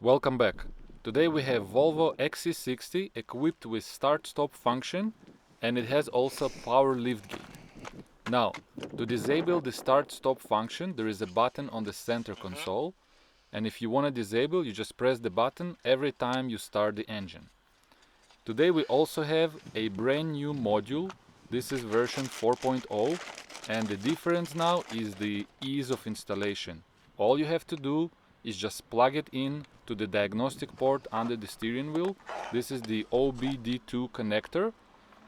Welcome back. Today we have Volvo XC60 equipped with start-stop function, and it has also power liftgate. Now, to disable the start-stop function, there is a button on the center console, and if you want to disable, you just press the button every time you start the engine. Today we also have a brand new module. This is version 4.0, and the difference now is the ease of installation. All you have to do is just plug it in to the diagnostic port under the steering wheel. This is the OBD2 connector.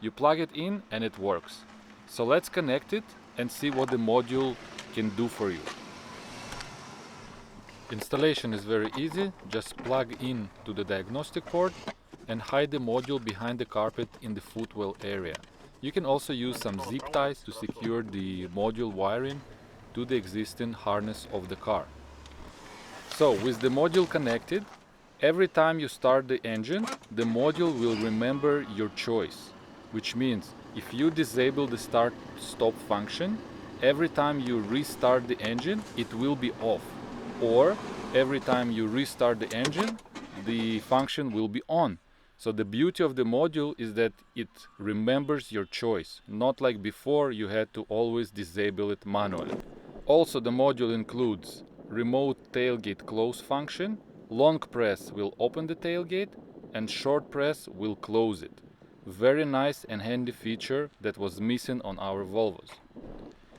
You plug it in and it works. So let's connect it and see what the module can do for you. Installation is very easy. Just plug in to the diagnostic port and hide the module behind the carpet in the footwell area. You can also use some zip ties to secure the module wiring to the existing harness of the car. So, with the module connected, every time you start the engine, the module will remember your choice, which means if you disable the start-stop function, every time you restart the engine, it will be off. Or every time you restart the engine, the function will be on. So the beauty of the module is that it remembers your choice, not like before you had to always disable it manually. Also, the module includes remote tailgate close function. Long press will open the tailgate and short press will close it. Very nice and handy feature that was missing on our Volvos.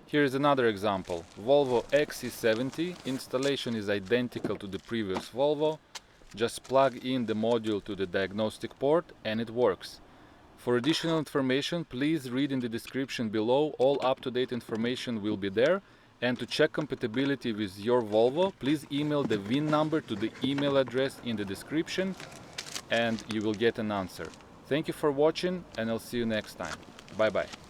Here is another example. Volvo XC70. Installation is identical to the previous Volvo. Just plug in the module to the diagnostic port and it works. For additional information, please read in the description below. All up-to-date information will be there. And to check compatibility with your Volvo, please email the VIN number to the email address in the description and you will get an answer. Thank you for watching, and I'll see you next time. Bye bye.